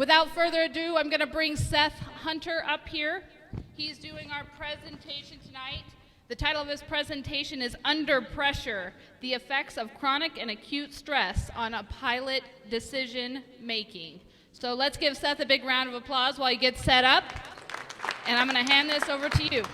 Without further ado, I'm going to bring Seth Hunter up here. He's doing our presentation tonight. The title of his presentation is Under Pressure, the Effects of Chronic and Acute Stress on a Pilot Decision Making. So let's give Seth a big round of applause while he gets set up. And I'm going to hand this over to you.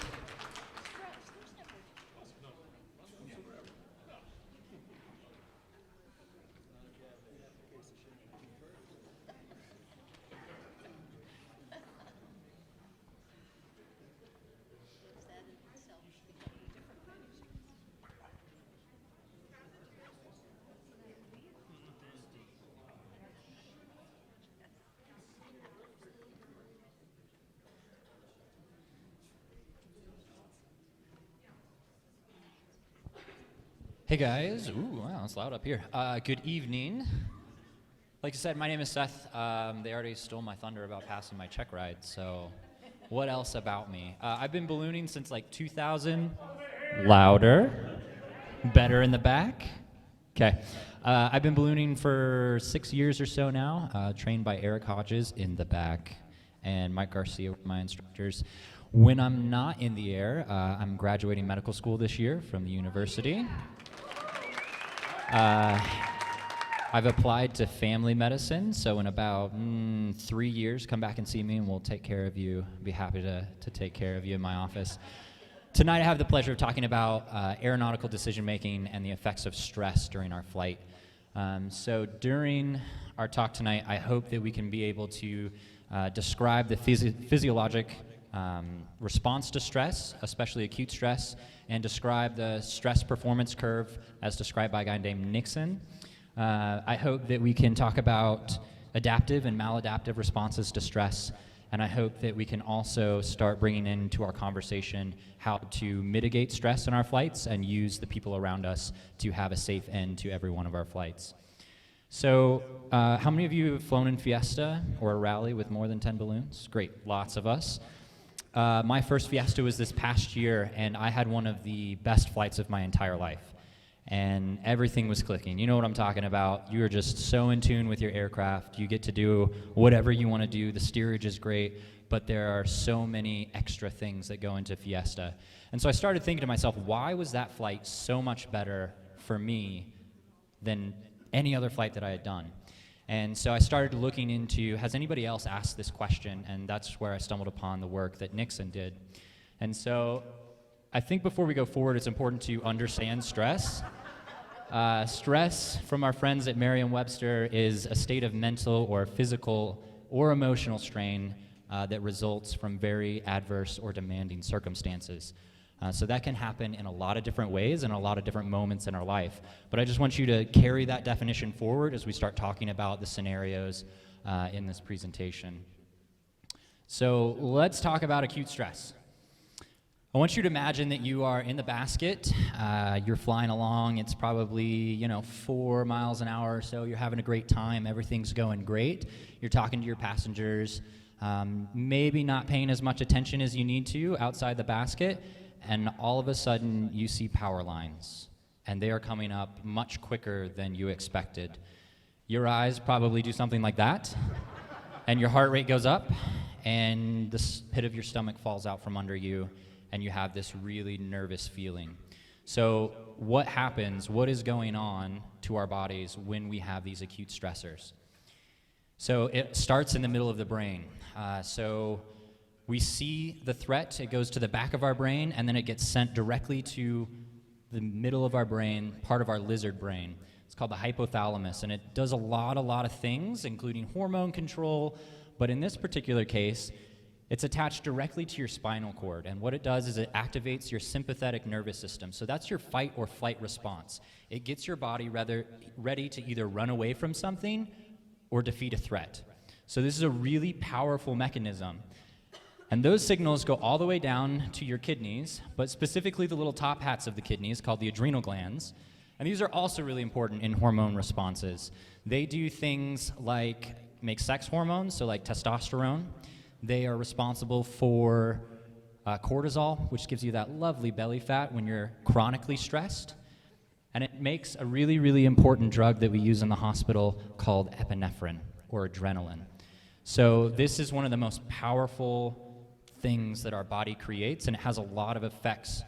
Hey guys, ooh, wow, it's loud up here. Good evening. Like I said, my name is Seth. They already stole my thunder about passing my check ride, so what else about me? I've been ballooning since like 2000. Louder. Better in the back. Okay. I've been ballooning for 6 years or so now, trained by Eric Hodges in the back and Mike Garcia, my instructors. When I'm not in the air, I'm graduating medical school this year from the university. I've applied to family medicine, so in about 3 years, come back and see me and we'll take care of you. Be happy to take care of you in my office. Tonight I have the pleasure of talking about aeronautical decision making and the effects of stress during our flight. So during our talk tonight, I hope that we can be able to describe the physiologic response to stress, especially acute stress, and describe the stress performance curve as described by a guy named Nixon. I hope that we can talk about adaptive and maladaptive responses to stress, and I hope that we can also start bringing into our conversation how to mitigate stress in our flights and use the people around us to have a safe end to every one of our flights. So, how many of you have flown in Fiesta or a rally with more than 10 balloons? Great, lots of us. My first Fiesta was this past year, and I had one of the best flights of my entire life. And everything was clicking. You know what I'm talking about. You are just so in tune with your aircraft. You get to do whatever you want to do. The steerage is great, but there are so many extra things that go into Fiesta. And so I started thinking to myself, why was that flight so much better for me than any other flight that I had done? And so I started looking into, has anybody else asked this question? And that's where I stumbled upon the work that Nixon did. And so I think before we go forward, it's important to understand stress. Stress, from our friends at Merriam-Webster, is a state of mental or physical or emotional strain that results from very adverse or demanding circumstances. So that can happen in a lot of different ways and a lot of different moments in our life. But I just want you to carry that definition forward as we start talking about the scenarios in this presentation. So let's talk about acute stress. I want you to imagine that you are in the basket, you're flying along, it's probably 4 miles an hour or so, you're having a great time, everything's going great, you're talking to your passengers, maybe not paying as much attention as you need to outside the basket, and all of a sudden you see power lines, and they are coming up much quicker than you expected. Your eyes probably do something like that, and your heart rate goes up, and the pit of your stomach falls out from under you, and you have this really nervous feeling. So what happens, what is going on to our bodies when we have these acute stressors? So it starts in the middle of the brain. So we see the threat, it goes to the back of our brain, and then it gets sent directly to the middle of our brain, part of our lizard brain. It's called the hypothalamus, and it does a lot of things, including hormone control, but in this particular case, it's attached directly to your spinal cord, and what it does is it activates your sympathetic nervous system. So that's your fight or flight response. It gets your body ready to either run away from something or defeat a threat. So this is a really powerful mechanism. And those signals go all the way down to your kidneys, but specifically the little top hats of the kidneys called the adrenal glands. And these are also really important in hormone responses. They do things like make sex hormones, so like testosterone. They are responsible for cortisol, which gives you that lovely belly fat when you're chronically stressed. And it makes a really important drug that we use in the hospital called epinephrine, or adrenaline. So this is one of the most powerful things that our body creates, and it has a lot of effects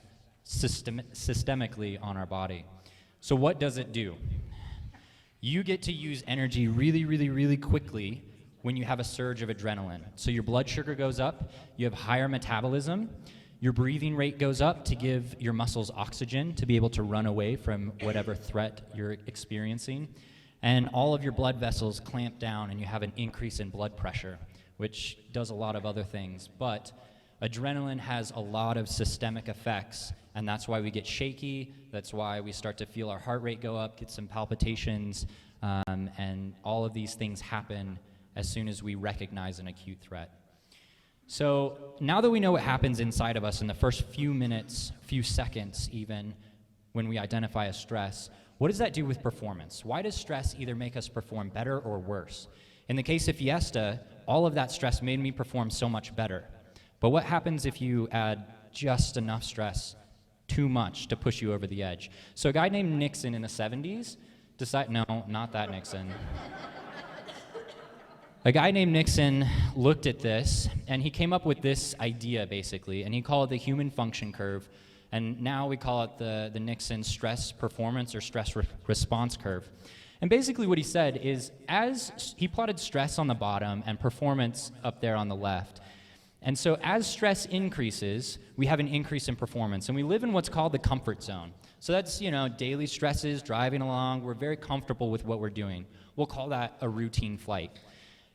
systemically on our body. So what does it do? You get to use energy really, really, really quickly when you have a surge of adrenaline. So your blood sugar goes up, you have higher metabolism, your breathing rate goes up to give your muscles oxygen to be able to run away from whatever threat you're experiencing. And all of your blood vessels clamp down and you have an increase in blood pressure, which does a lot of other things. But adrenaline has a lot of systemic effects, and that's why we get shaky, that's why we start to feel our heart rate go up, get some palpitations, and all of these things happen as soon as we recognize an acute threat. So now that we know what happens inside of us in the first few minutes, few seconds even, when we identify a stress, what does that do with performance? Why does stress either make us perform better or worse? In the case of Fiesta, all of that stress made me perform so much better. But what happens if you add just enough stress, too much, to push you over the edge? So a guy named Nixon in the 70s no, not that Nixon. A guy named Nixon looked at this, and he came up with this idea, basically, and he called it the human function curve, and now we call it the Nixon stress performance or stress response curve. And basically what he said is, as he plotted stress on the bottom and performance up there on the left, and so as stress increases, we have an increase in performance, and we live in what's called the comfort zone. So that's, daily stresses, driving along, we're very comfortable with what we're doing. We'll call that a routine flight.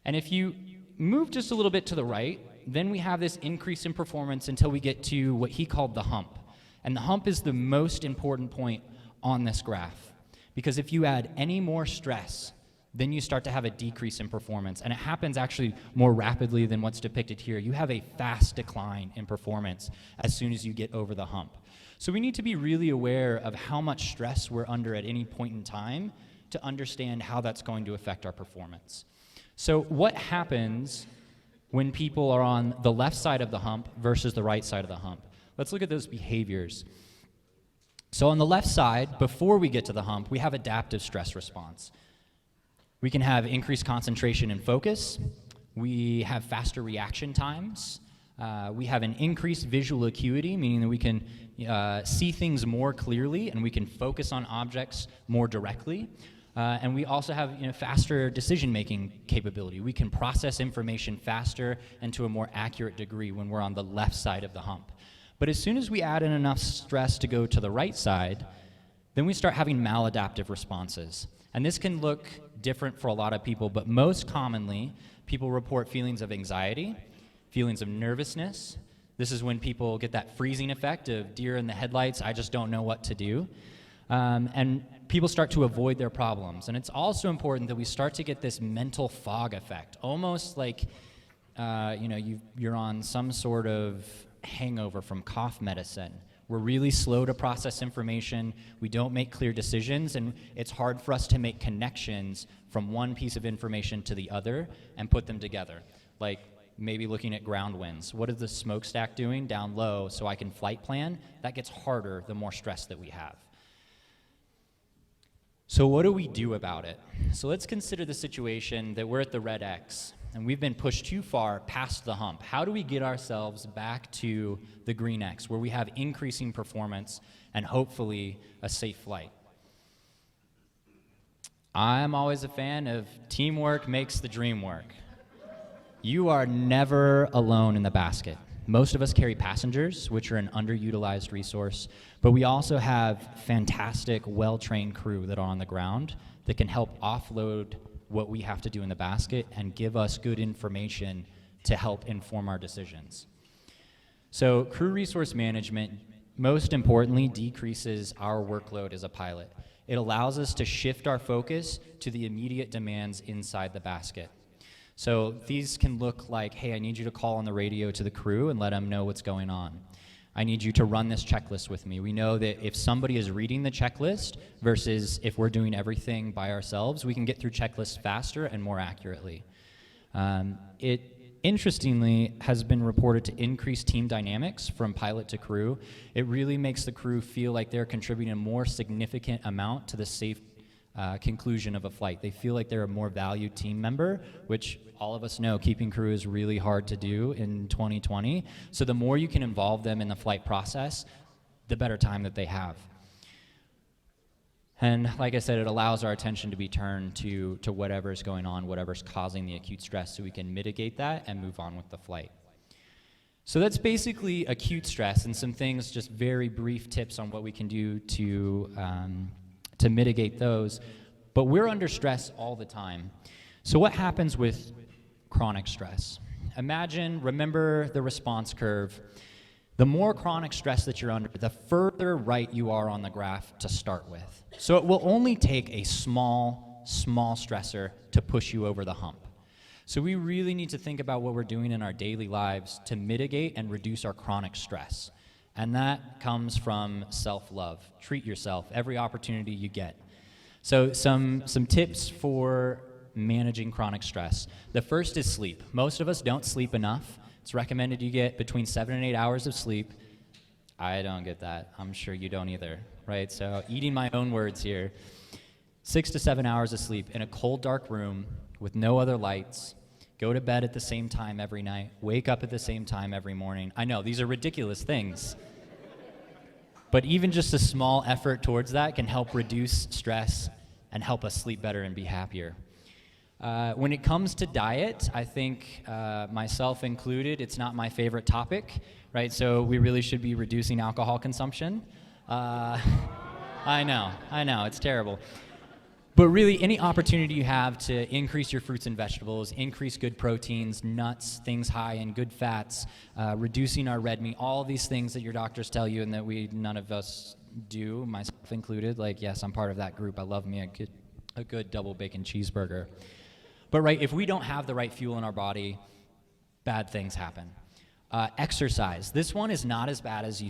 And if you move just a little bit to the right, then we have this increase in performance until we get to what he called the hump. And the hump is the most important point on this graph. Because if you add any more stress, then you start to have a decrease in performance. And it happens actually more rapidly than what's depicted here. You have a fast decline in performance as soon as you get over the hump. So we need to be really aware of how much stress we're under at any point in time to understand how that's going to affect our performance. So what happens when people are on the left side of the hump versus the right side of the hump? Let's look at those behaviors. So on the left side, before we get to the hump, we have adaptive stress response. We can have increased concentration and focus. We have faster reaction times. We have an increased visual acuity, meaning that we can see things more clearly and we can focus on objects more directly. And we also have faster decision-making capability. We can process information faster and to a more accurate degree when we're on the left side of the hump. But as soon as we add in enough stress to go to the right side, then we start having maladaptive responses. And this can look different for a lot of people, but most commonly, people report feelings of anxiety, feelings of nervousness. This is when people get that freezing effect of deer in the headlights, I just don't know what to do. And people start to avoid their problems. And it's also important that we start to get this mental fog effect, almost like you're on some sort of hangover from cough medicine. We're really slow to process information, we don't make clear decisions, and it's hard for us to make connections from one piece of information to the other and put them together. Like maybe looking at ground winds. What is the smokestack doing down low so I can flight plan? That gets harder the more stress that we have. So what do we do about it? So let's consider the situation that we're at the red X and we've been pushed too far past the hump. How do we get ourselves back to the green X where we have increasing performance and hopefully a safe flight? I'm always a fan of teamwork makes the dream work. You are never alone in the basket. Most of us carry passengers, which are an underutilized resource, but we also have fantastic, well-trained crew that are on the ground that can help offload what we have to do in the basket and give us good information to help inform our decisions. So crew resource management, most importantly, decreases our workload as a pilot. It allows us to shift our focus to the immediate demands inside the basket. So these can look like, hey, I need you to call on the radio to the crew and let them know what's going on. I need you to run this checklist with me. We know that if somebody is reading the checklist versus if we're doing everything by ourselves, we can get through checklists faster and more accurately. It interestingly has been reported to increase team dynamics from pilot to crew. It really makes the crew feel like they're contributing a more significant amount to the safe conclusion of a flight. They feel like they're a more valued team member, which all of us know keeping crew is really hard to do in 2020. So the more you can involve them in the flight process, the better time that they have. And like I said, it allows our attention to be turned to whatever's going on, whatever's causing the acute stress, so we can mitigate that and move on with the flight. So that's basically acute stress and some things, just very brief tips on what we can do to mitigate those. But we're under stress all the time. So what happens with chronic stress? Remember the response curve. The more chronic stress that you're under, the further right you are on the graph to start with. So it will only take a small stressor to push you over the hump. So we really need to think about what we're doing in our daily lives to mitigate and reduce our chronic stress. And that comes from self-love. Treat yourself every opportunity you get. So some tips for managing chronic stress. The first is sleep. Most of us don't sleep enough. It's recommended you get between 7 and 8 hours of sleep. I don't get that. I'm sure you don't either, right? So eating my own words here. 6 to 7 hours of sleep in a cold, dark room with no other lights. Go to bed at the same time every night. Wake up at the same time every morning. I know, these are ridiculous things. But even just a small effort towards that can help reduce stress and help us sleep better and be happier. When it comes to diet, I think myself included, it's not my favorite topic, right? So we really should be reducing alcohol consumption. I know, it's terrible. But really, any opportunity you have to increase your fruits and vegetables, increase good proteins, nuts, things high in good fats, reducing our red meat, all these things that your doctors tell you and that none of us do, myself included. Like, yes, I'm part of that group. I love me a good double bacon cheeseburger. But right, if we don't have the right fuel in our body, bad things happen. Exercise. This one is not as bad as you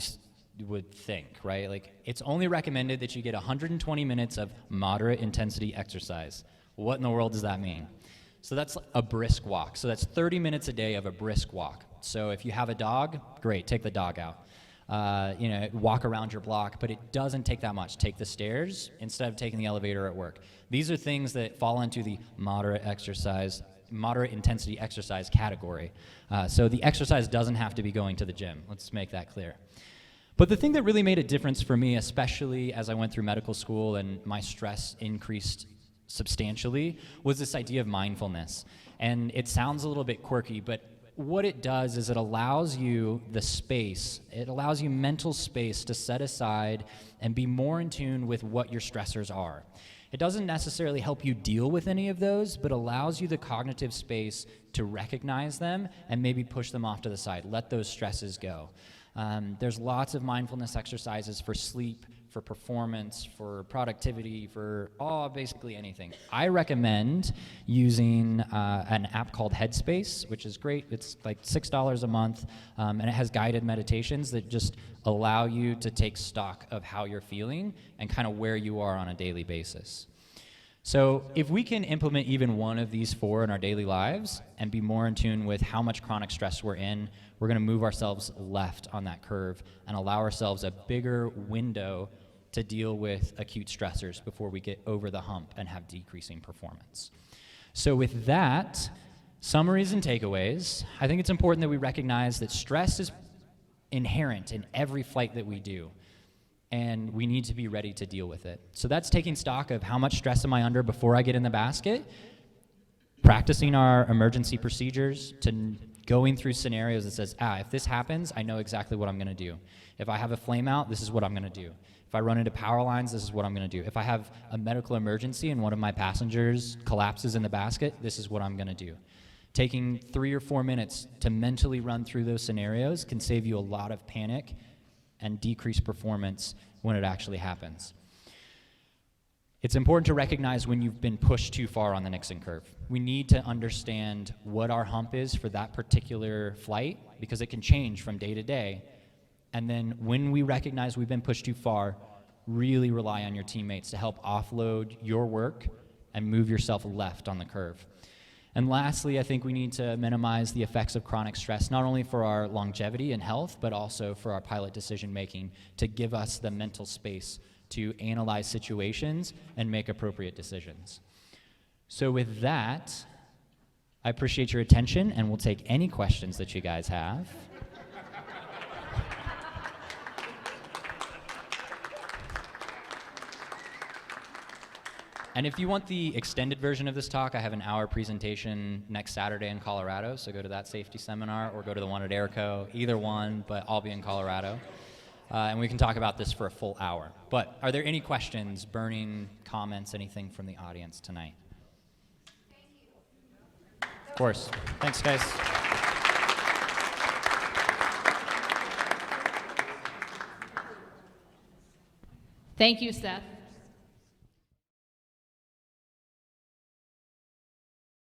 would think, right? Like, it's only recommended that you get 120 minutes of moderate intensity exercise. What in the world does that mean? So that's a brisk walk. So that's 30 minutes a day of a brisk walk. So if you have a dog, great, take the dog out. Walk around your block, but it doesn't take that much. Take the stairs instead of taking the elevator at work. These are things that fall into the moderate intensity exercise category. So the exercise doesn't have to be going to the gym. Let's make that clear. But the thing that really made a difference for me, especially as I went through medical school and my stress increased substantially, was this idea of mindfulness. And it sounds a little bit quirky, but what it does is it allows you mental space to set aside and be more in tune with what your stressors are. It doesn't necessarily help you deal with any of those, but allows you the cognitive space to recognize them and maybe push them off to the side. Let those stresses go. There's lots of mindfulness exercises for sleep, for performance, for productivity, for basically anything. I recommend using an app called Headspace, which is great. It's like $6 a month, and it has guided meditations that just allow you to take stock of how you're feeling and kind of where you are on a daily basis. So if we can implement even one of these 4 in our daily lives and be more in tune with how much chronic stress we're in, we're going to move ourselves left on that curve and allow ourselves a bigger window to deal with acute stressors before we get over the hump and have decreasing performance. So with that, summaries and takeaways, I think it's important that we recognize that stress is inherent in every flight that we do, and we need to be ready to deal with it. So that's taking stock of how much stress am I under before I get in the basket, practicing our emergency procedures, to going through scenarios that says, if this happens, I know exactly what I'm going to do. If I have a flame out, this is what I'm going to do. If I run into power lines, this is what I'm going to do. If I have a medical emergency and one of my passengers collapses in the basket, this is what I'm going to do. Taking 3 or 4 minutes to mentally run through those scenarios can save you a lot of panic and decrease performance when it actually happens. It's important to recognize when you've been pushed too far on the Nixon curve. We need to understand what our hump is for that particular flight, because it can change from day to day. And then when we recognize we've been pushed too far, really rely on your teammates to help offload your work and move yourself left on the curve. And lastly, I think we need to minimize the effects of chronic stress, not only for our longevity and health, but also for our pilot decision making, to give us the mental space to analyze situations and make appropriate decisions. So with that, I appreciate your attention, and we'll take any questions that you guys have. And if you want the extended version of this talk, I have an hour presentation next Saturday in Colorado, so go to that safety seminar or go to the one at Airco, either one, but I'll be in Colorado. And we can talk about this for a full hour. But are there any questions, burning comments, anything from the audience tonight? Of course. Thanks, guys. Thank you, Seth.